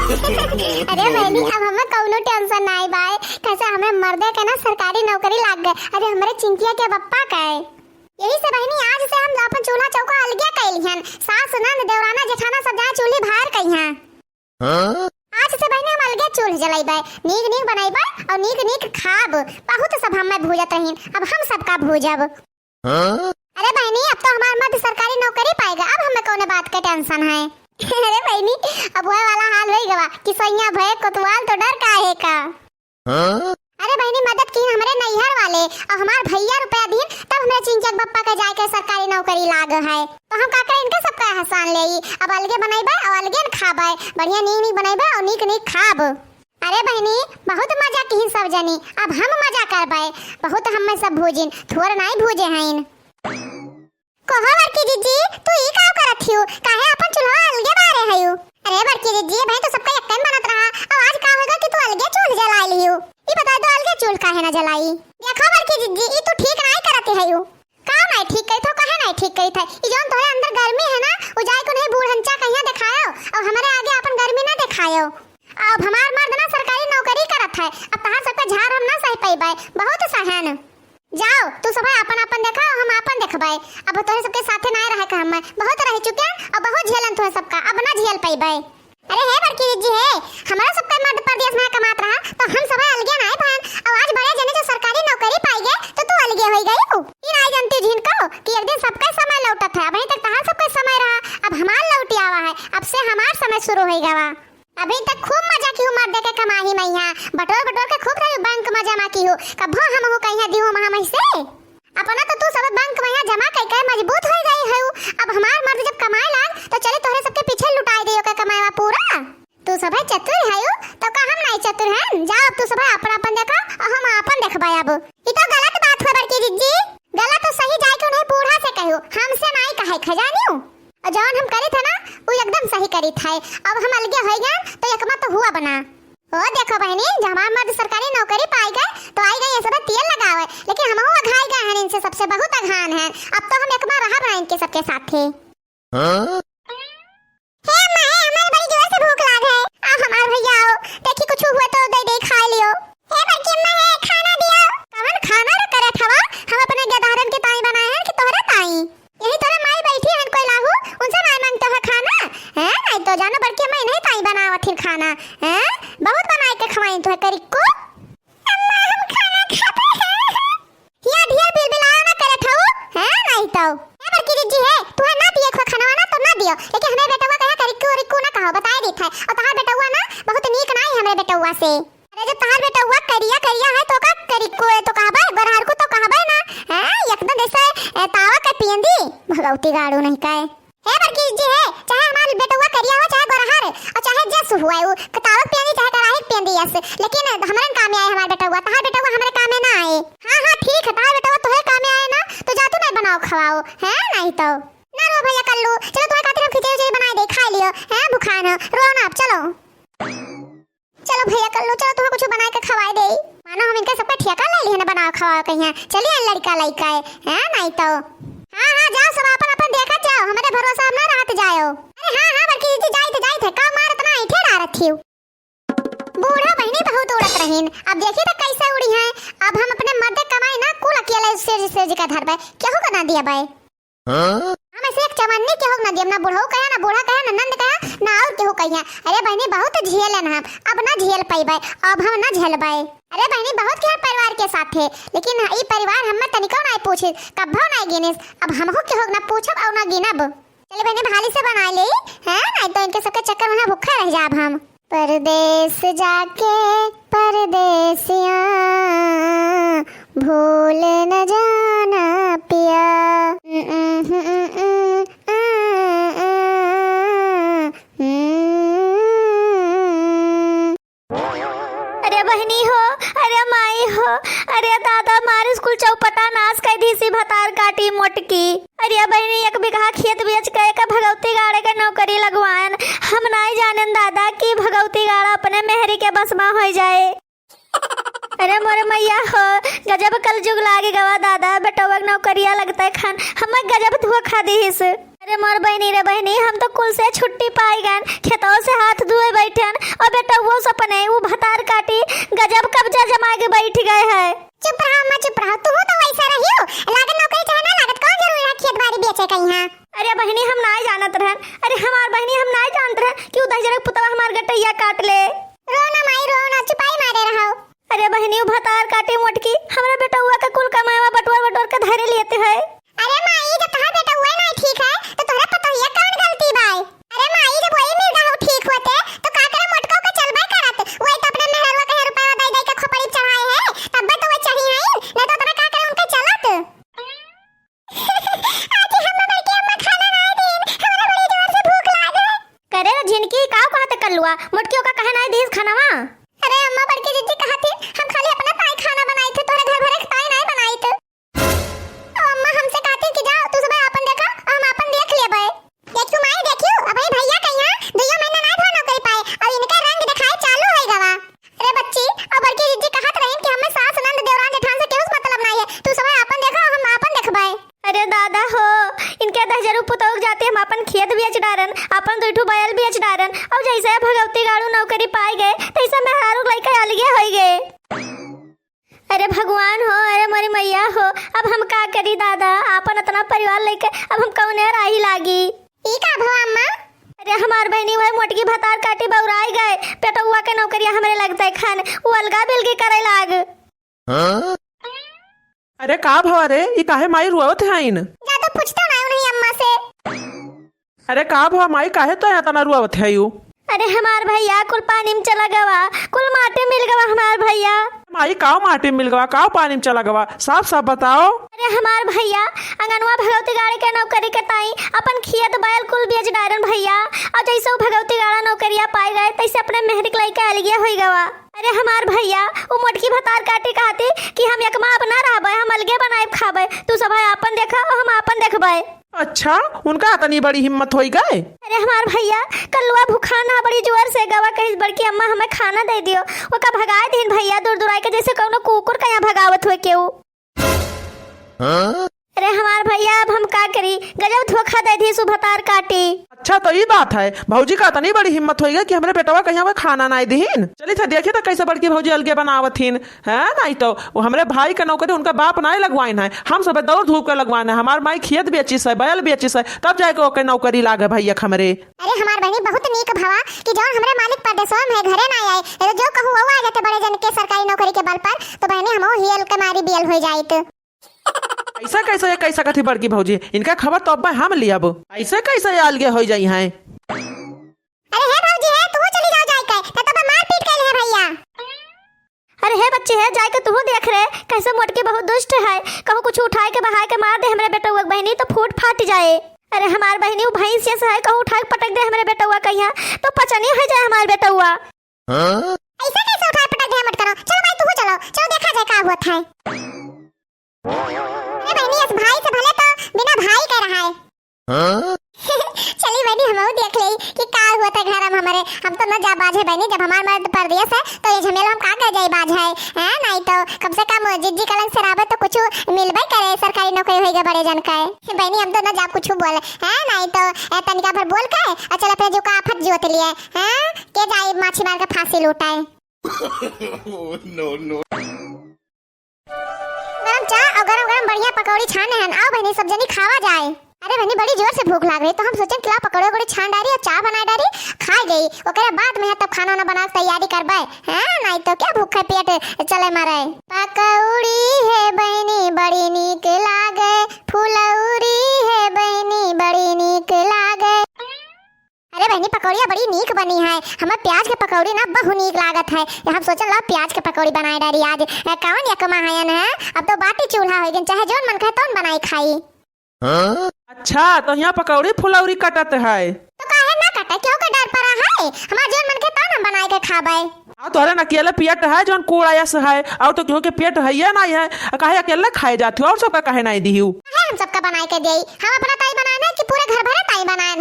अरे बहनी अब हमें कौनो टेंशन नहीं बाय, कैसे हमें मर्दे के ना सरकारी नौकरी लग गए। अरे हमारे चिंकिया के पप्पा का है। यही से बहनी आज से हम अपन चूल्हा चौका अलगे कैलिहन। सास नंद देवराना जेठाना सब जाए चूल्ही बाहर कहिया। आज से बहनी हम अलगे चूल्ह जलाइबे, नीक नीक बनाइबे और नीक नीक खाब। बहुत सब हमें भूजत रहीन, अब हम सबका भूजब। अरे बहनी अब तो हमार मर्द सरकारी नौकरी पाएगा, अब हमें कौन बात का टेंशन है। अरे बहनी अब वह वाला हाल हो गवा कि सैया भय कोतवाल तो डर काहे का। अरे बहनी मदद की हमारे नैहर वाले और हमार भैया रुपया दिन तब हमारे चिंचक बप्पा का जाके सरकारी नौकरी लाग है। तो हम काका इनके सबका हसान लेई, अब अलगे बनाइबे और अलगे खाबे, बढ़िया नीक नीक बनाइबे और नीक नीक खाब। अरे बहनी बहुत मजा की सब जनी, अब हम मजा करबे। बहुत हम में सब भोजिन थोड़ा नहीं भोजे हैं। कहो बड़की जीजी तू ई का करत हियो, काहे अपन चूल्हा अलगे बारे हयो। अरे बड़की जीजी भाई तो सबका एक टाइम बनत रहा, अब आज का होगा कि तू अलगे चूल्हा जला लियो। ई बता दो अलगे चूल्हा काहे ना जलाई। देखो बड़की जीजी ई तू ठीक नहीं करत हयो। का नहीं ठीक करी तो काहे नहीं ठीक करी था। ई जोन तोरे अंदर गर्मी है ना वो जाय को नहीं बूढ़ंचा कहिया दिखायो और हमारे आगे अपन गर्मी ना दिखायो। अब हमार मर्द ना सरकारी नौकरी करत है, अब तहार सबका झाड़ हम ना सह पाइबे, बहुत सहन। जाओ तू सब अपन अपन देखा हम अपन देखबे। अब तोरे सबके साथे ना रहे का हम बहुत रह चुके और बहुत झेलन तोरे सबका, अब ना झेल पाइबे। अरे हे बड़की जी है हमारा सबका मर्द परदेश में कमात रहा तो हम सब अलगे ना बहन। और आज बड़े जने जो सरकारी नौकरी पाई गए तो तू अलगे हो गई। ई नहीं जानती झिन को कि एक दिन सबका समय लौटत है, अभी तक तहां सबका समय रहा, अब हमार लौटी आवा है, अब से हमार समय शुरू हो गया। अभी तक खूब मजा की हूँ मर्दे के कमाही में यहाँ बटोर बटोर के खूब रही बैंक में जमा की हूँ। कभो हम हो कहीं दी हूँ महा से अपना तो तू सब बैंक में यहाँ जमा कर मजबूत हो गई है। अब हमार मर्द जब कमाए लाग तो चले तोहरे सबके पीछे लुटाई दियो का कमाएवा पूरा। तू सब चतुर है तो का हम नहीं चतुर हैं। जाओ अब तू सब अपन अपन देखा और हम अपन देखबे। अब ई तो गलत बात है बड़की जीजी, गलत तो सही जाय क्यों नहीं बूढ़ा से कहो, हमसे नहीं कहे खजानियो। और जौन हम करे थे ना वो एकदम सही करी था। अब हम अलगे हो गए तो एक मत हुआ बना। ओ देखो बहनी जब हमार मर्द सरकारी नौकरी पाई गए तो आई गई सब तेल लगावे, लेकिन हम अघाई गए हैं इनसे सबसे बहुत अघान है। अब तो हम एक बार रहा बना इनके सबके साथ थे। हे मां हमारे बड़ी जोर से भूख लाग है, अब हमार भैया आओ देखी कुछ हुआ तो दे दे खा लियो। हे बच्ची अम्मा है खाना दियो। कवन खाना रे करे थवा, हम अपने गदारन के ताई बनाए हैं कि तोहरे ताई। यही तोरे माई बैठी है कोई लाहू उनसे नहीं मांगते हो खाना है। नहीं तो जानो बड़के मैं नहीं ताई बनावत फिर खाना है, बहुत बनाए के खवाई तो करी को। अम्मा हम खाना खाते हैं या ढेर बिलबिलाया ना करे थाऊ है। नहीं तो ए बड़की जीजी है तू है ना दिए खो खाना वाना तो ना दियो, लेकिन हमें बेटवा कहा करी को रिको ना कहो बताए दी था। और तहार बेटवा ना बहुत नीक नहीं हमरे बेटवा से। अरे जब तहार बेटवा करिया करिया है तो का करी को तो कहबे गरहर को तो कहबे ना है एकदम जैसे तावा के पियंदी भगवती गाड़ू नहीं काए। हे बड़की जी है चाहे हमार बेटवा करिया हो चाहे गरहर और चाहे जस हुआ है वो तावा पियंदी चाहे कराही पियंदी यस, लेकिन हमरे काम आए हमार बेटवा, तहार बेटवा हमरे काम में ना आए। हां हां ठीक है तहार बेटवा तोहे काम में आए ना तो जा तू नहीं बनाओ खवाओ है। नहीं तो ना रो भैया कल्लू चलो तुम्हारे खातिर हम खिचड़ी बना दे खा लियो है भूखा ना रो ना। अब चलो चलो भैया कल्लू चलो तुम्हें कुछ बना के खवाए दे। मानो हम इनका सबका ठेका ले लिए ना बनाओ खवाओ कहीं चलिए लड़का लड़का है। नहीं तो हां हां जाओ सब अपन अपन देखा जाओ, हमारे भरोसा हम ना रहत जाओ। अरे हां हां बड़की जीजी जाई थे का मारत ना इठे डारत थी। बूढ़ा बहनी बहुत उड़त रहीन, अब देखिए तो कैसे उड़ी है। अब हम अपने मर्द कमाई ना कुल अकेले से का धरबे केहू का ना दिया भाई। हम ऐसे एक चवन्नी केहू ना दिया, ना बूढ़ा कहे ना बूढ़ा कहे ना नंद कहे ना और केहू कहिया। अरे बहनी बहुत झेलन हम अब ना झेल पाइबे, अब हम ना झेलबे। अरे बहनी बहुत के परिवार के साथ है, लेकिन ई परिवार हम तनिको नहीं पूछे कभो नहीं गिनिस, अब हमहु केहू ना पूछब और ना गिनब। चले बहनी भाली से बना ले है, नहीं तो इनके सबके चक्कर में भूखा रह जाब हम। परदेस जाके परदेसिया भूल न जाना पिया। अरे बहनी हो अरे माई हो अरे दादा मारे स्कूल चौपटा नाश कर दी सी भतार काटी मोटकी। अरे बहनी एक बीघा खेत बेच के का भगवती गाड़े के नौकरी लगवान। हम नहीं जाने दादा कि भगवती गाड़ा अपने मेहरी के बस में हो जाए। अरे मोरे मैया हो गजब कल जुग लागे गवा दादा बेटवा नौकरिया लगता है खान हमें गजब धोखा दीस। अरे मोर बहनी रे बहनी हम तो कुल से छुट्टी पाई गन खेतों से हाथ धोए बैठन आके बैठ गए हैं। चुप रहो अम्मा चुप रहो, तुम तो वैसा रही हो, लागत नौकरी चाहे ना लागत कौन जरूरी है खेत बाड़ी बेचे का यहाँ। अरे बहनी हम ना जानत रहन, अरे हमार बहनी हम ना जानत रहन कि उधर जरा पुतवा हमार गटैया काट ले। रो ना माई रो ना, चुपाई मारे रहो। अरे बहनी भतार काटे मोटकी हमरा बेटा हुआ का कुल कमावा बटोर बटोर के धरे लेते है। अरे माई जब तोहरा बेटा हुआ ना ठीक है तो तोहरा पता है कौन गलती बाई। अरे माई जब वही मिल रहा ठीक होते तो का करे मोटको के चलबे करत, वही तो अपने मेहरवा के रुपया दे दे के खोपड़ी चढ़ाए है, तब तो वो चाहिए है नहीं तो तोरा का करे उनके चलत। आज हम बड़की अम्मा खाना ना देन, हमरा बड़ी जोर से भूख लागे। करे ना झिनकी का कहते कलुआ मोटकियों का कहे ना देस खानावा। अरे अम्मा बड़की दीदी कहती हम खाली अपना ताई खाना बनाई थे, तोरे घर भरे ताई नहीं बनाई थे। अम्मा हमसे कहती कि जाओ तू सब अपन देखो हम अपन देख लेबे। देखू माई देखियो अबे भैया कहिया 2 महीना ना धो नौकरी पाए और इनका रंग दिखाए चालू है गवा। अरे बच्ची अब बड़की दीदी कहत रही कि हमें सास नंद देवरान जेठान से केहू मतलब नहीं है, तू सब अपन देखो हम अपन देखबे। अरे दादा हो इनके दहजरू पुतौक जाते हम अपन खेत बेच डारन, अपन दुठू बैल बेच डारन और जैसे भगवती गाड़ू नौकरी पाई गए तैसे में हारू लइका अलगे होई गए। अरे भगवान हो, अरे मोरी मैया हो, अब हम का करी दादा, अपन इतना परिवार लेके अब हम कौने राही लागी। ई का भवा अम्मा? अरे हमार बहनी वही मोटकी भतार काटी बौराई गए, पेटुआ के नौकरिया हमरे लगता है खान वो अलगा बिलगी करे लाग। अरे का भवा रे ई काहे माई रुआवत है इन? ज्यादा पूछता नहीं अम्मा से। अरे का भवा माई काहे तो यहाँ तना रुआवत है यू? अरे हमार भैया कुल पानी में चला गवा, कुल माटे मिल गवा हमार भैया। माई काव माटी मिल गवा काव पानी में चला गवा, साफ साफ बताओ। अरे हमार भैया अंगनवा भगवती गाड़ी के नौकरी के ताई अपन खेत बैल कुल बेच डारन भैया, और जैसे भगवती गाड़ा नौकरिया पाई गए तैसे अपने मेहरिक लइका अलगिया होई गवा। अरे हमार भैया वो मोटकी भतार काटे कहते कि हम एकमा अपना रहबे, हम अलगे बनाए खाबे, तू सब अपन देखा और हम अपन देखबे। अच्छा उनका इतनी बड़ी हिम्मत होई गए? अरे हमार भैया कलुआ भूखाना बड़ी जोर से गवा कहीं बड़की अम्मा हमें खाना दे दियो, वो का भगाए दिन भैया दूर दूर के जैसे कौनो कुकुर का यहाँ भगावत हुए केहू। अरे हमार भैया अब हम का करी, गजब धोखा दे दी सुभतार काटी। अच्छा तो ये बात है, भौजी का इतनी बड़ी हिम्मत होई गई कि हमरे बेटवा कहीं हमें खाना नहीं दीन। चली था देखिए तो कैसे बड़की भौजी अलगे बनावथिन है, नहीं तो वो हमरे भाई का नौकरी उनका बाप नहीं लगवाइन है, हम सब दौड़ धूप के लगवाइन है। हमार माई खेत बेचिस है बैल बेचिस है तब जाके ओके नौकरी लागे भैया हमरे। अरे हमार बहनी बहुत नीक भवा कि जौन हमरे मालिक परदेसवा में घरे ना आए, तो जो कहूं वो आ जाते बड़े जन के सरकारी नौकरी के बल पर, तो बहनी हमो हियल के मारी बियल हो जाइत। ऐसा कैसे कैसा कथी बड़की भौजी, इनका खबर तो अब हम लियाब, ऐसे कैसे अलगे हो जाई हैं? अरे हे भौजी है तू चली जाओ जाए के तब मार पीट के लिए भैया। अरे हे बच्चे है जाए के तू देख रहे कैसे मोटकी बहुत दुष्ट है, कहूँ कुछ उठाए के बहाए के मार दे हमरे बेटा बहनी तो फूट फाट जाए। अरे हमार बहनी वो भैंस जैसा है, कहूँ उठाए पटक दे हमरे बेटा कहिया तो पचनी हो जाए हमार बेटा। ऐसा कैसे उठाए पटक दे मत करो, चलो भाई तू चलो देखा जाए का होता है। अरे बहनी इस भाई से भले तो बिना भाई कह रहा है। चली बहनी हम देख ले कि का हुआ था घर में हमारे, हम तो न जा बाजे बहनी, जब हमार मर्द परदेश है तो ये झमेला हम का कर जाए बाज है नहीं तो कम से कम जिज्जी कलंग से राबत तो कुछ मिलबे करे, सरकारी नौकरी होएगा बड़े जन का है। बहनी हम तो न जा कुछ बोले है नहीं तो तनिका भर बोल के और चल अपने जो का आफत जोत लिए हैं के जाए माछी मार के फांसी लुटाए। नो गरम चाय और गरम गरम बढ़िया पकौड़ी छाने हैं, आओ बहनी सब जनी खावा जाए। अरे बहनी बड़ी जोर से भूख लग रही तो हम सोचे कि पकौड़े बड़ी छान डाली और चाय बना डाली खा गई, ओकरे बाद में तब खाना ना बना तैयारी करबे हैं नहीं तो क्या भूखे पेट चले मारे। पकौड़ी है बहनी बड़ी नीक लागे, फुलौरी है बहनी बड़ी नीक लागे। अरे बहनी पकौड़िया बड़ी नीक बनी है, हमें प्याज के पकौड़ी ना बहु नीक लागत है, हम सोचल ला प्याज के पकौड़ी बनाए डाली आज। कौन या कमा है अब तो बाटी चूल्हा हो गई, चाहे जोन मन खाए तौन बनाई खाई। अच्छा तो यहाँ पकौड़ी फुलौरी कटत है तो काहे ना कटे, क्यों का डर पड़ा है, हमार जोन मन खाए तौन हम बनाए के खाबे। तोहरे न अकेले पेट है जोन कूड़ायस है और तो क्यों के पेट है या नहीं है, काहे अकेले खाए जाते हो और सबका काहे नहीं दिहू? हम सबका बनाए के देई, हम अपना ताई बनाए है कि पूरे घर भरे ताई बनाए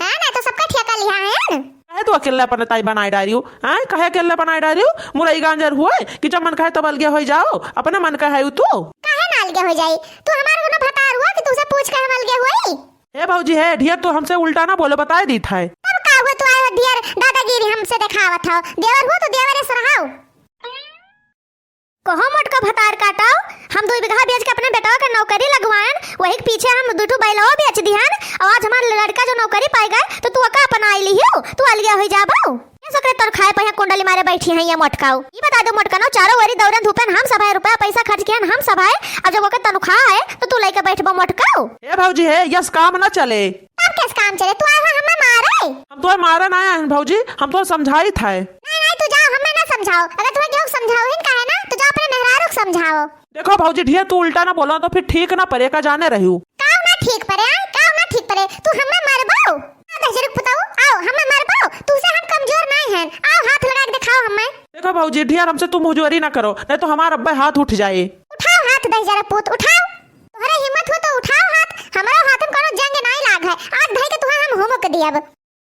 है ना तो सबका ठेका लिया है। काहे तो अकेले अपन ताई बनाए डारी हूँ हैं, काहे अकेले बनाए डारी हूँ? मुरई गांजर हुए कि जब मन खाए तब अलगे हो जाओ, अपने मन का है तू काहे ना अलगे हो जाई, तू हमारे को ना भतार हुआ कि तुझसे पूछ के हम अलगे हुई। ए भौजी है ढेर तो हमसे उल्टा ना बोलो, बता दी था तब का हुआ तू आयो ढेर दादागिरी हमसे दिखावत हो, देवर हो तो देवरे से रहाओ। कहो मोटका भतार काटाओ, हम 2 बीघा बेच के अपने बेटवा का नौकरी लगवाएं, वही के पीछे हम 2 बैलवा बेच दिहन, और आज हमारे लड़का जो नौकरी पाई गए तो तू का अपना आई लियो, तू अलगिया हो जाबो। ये सकरे तोर खाए पे कुंडली मारे बैठी है ये मोटकाओ। ये बता दो मोटका नो चारों वरी दौरन धूपन हम सब रुपया पैसा खर्च किया हम सब है, अब जब ओके तनख्वाह है तो तू लेके बैठबो मोटकाओ। ए भौजी है यस काम ना चले। अब कैसे काम चले? तू आया हमें मारे? हम तो मारा ना आए भौजी, हम तो समझाई था। नहीं तू जाओ, हमें ना समझाओ। अगर तुम्हें क्यों समझाओ ही का है ना तो जाओ अपने मेहरारू को समझाओ। देखो भौजी ढेर तू उल्टा ना बोला तो फिर ठीक ना पड़े का जाने रही हूँ। काऊ ना ठीक पड़े, काऊ ना ठीक पड़े, तू हमें मारबो। दहजरुक बताओ, आओ हमें मारबो, तू से हम कमजोर नहीं हैं, आओ हाथ लगा के दिखाओ हमें। देखो भौजी ढेर हमसे तुम हुजूरी ना करो, नहीं तो हमारा अब्बा हाथ उठ जाए। उठाओ हाथ दहजरा पुत, उठाओ। तुम्हारे हिम्मत हो तो उठाओ हाथ, हमारा हाथ में कोनो जंग नहीं लाग है। आज भाई के तुम्हें हम होमक दियब।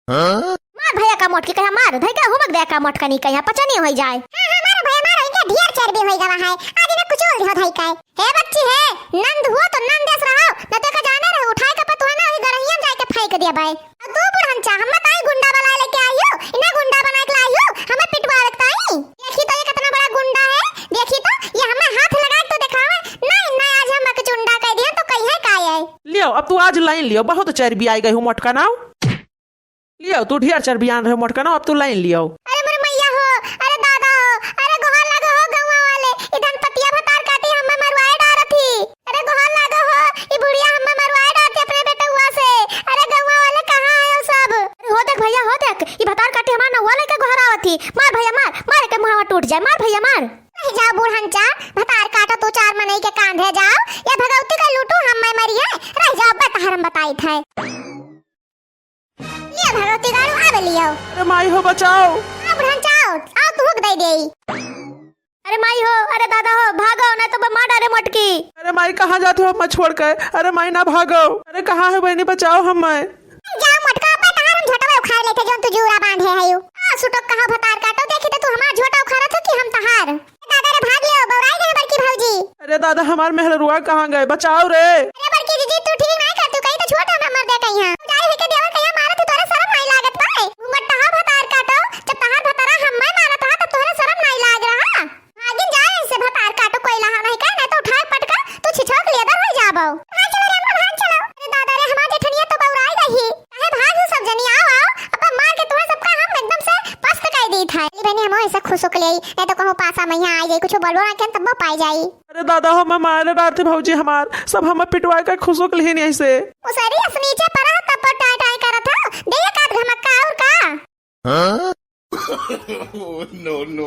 मार भैया का मोटकी कहा मार, धई का होमक दे का मोटका नहीं कहा पचा नहीं हो जाए। हां हमारा भैया मारो इनका ढेर चर्बी होई गवा है, आज ने कुछ और हो धई का। हे बच्ची है, नंद हुआ तो नंदेस रहो, न तो का जाने रहो उठाए का पतो है ना, वही गरहिया में जाके फेंक दिया भाई। अब तू बुढ़नचा हम ताई गुंडा वाला लेके आइयो, इन्हें गुंडा बना के लाइयो, हमें पिटवा लगताई। देखी तो ये कितना बड़ा गुंडा है, देखी तो ये हमें हाथ लगा के तो दिखावे। नहीं नहीं आज हम के चुंडा कह दिया तो कही है काय है। लियो अब तू आज लाइन लियो, बहुत चर्बी आई गई हूँ मोटका नाव। लियो तू ढेर चर्बी आन रहे मोटका नाव, अब तू लाइन लियो। अरे मोर मैया हो, अरे दादा हो, अरे गोहार लगा हो गौवा वाले, इधन पतिया भतार काटी हमें मरवाए डारा थी। अरे गोहार लगा हो, ये बुढ़िया हमें मरवाए डारती अपने बेटे हुआ से। अरे गौवा वाले कहाँ है वो सब? अरे हो देख भैया हो देख, ये भतार काटी हमारा नौवा लेके घर आवती। मार भैया मार, मार के मुहावा टूट जाए, मार भैया मार। नहीं जाओ बुढ़नचा, भतार काटो तो 4 मनई के कांधे जाओ, या भगवती का लूटू हम मैं मरिए। रह जाओ बता हम बताई थे। ये भगवती गाड़ू आवे लियो। अरे माई हो बचाओ। आ बुढ़नचा आओ तू हुक दे देई। अरे माई हो, अरे दादा हो, भागो नहीं तो मार डाले मोटकी। अरे माई कहाँ जाते हो मैं छोड़ कर? अरे माई ना भागो। अरे कहाँ है बहनी बचाओ हमें। जाओ मोटका पे तहार हम झोटा उखाड़ लेते जो तू जूरा बांधे है यू। आ सुटक कहां भतार काटो, देखी तो तू हमार झोटा उखाड़ा था कि हम तहार। दादा रे भाग लियो, बौराई गए बड़की भौजी। अरे दादा हमार मेहरुआ कहाँ गए, बचाओ रे। अरे बड़की जीजी तू ठीक नहीं कर, तू कहीं तो छोटा ना मर दे कहीं। जाई है के देवर कहीं मारा तू, तोरे शर्म नहीं लागत पाए। घूंघट तहार भतार काटो, जब तहार भतारा हम मैं मारा था तो तोरे शर्म नहीं लाग रहा। आगिन जाए ऐसे भतार काटो, कोई लहा नहीं का, नहीं तो उठाए पटका तू छिछोक लिया हो जाबो। हां चलो रे हम हां चलो। अरे दादा रे हमार जेठनिया तो बौराई गई। काहे भाग हो सब जनी, आओ आओ अपन मार के तुम्हें सबका हम एकदम से पस्त कर दी था। बहनी हम ऐसा खुश होके ले, नहीं तो कहूं पासा मैया आ जाई, कुछ बोलबो ना के तब पाई जाई। अरे दादा हम मारे डालते भौजी, हमार सब हमें पिटवाए कर खुशो के लिए नहीं से। उसरी नीचे पड़ा तब पर टाई टाई करा था, दे एक आध धमक्का और का। no, no.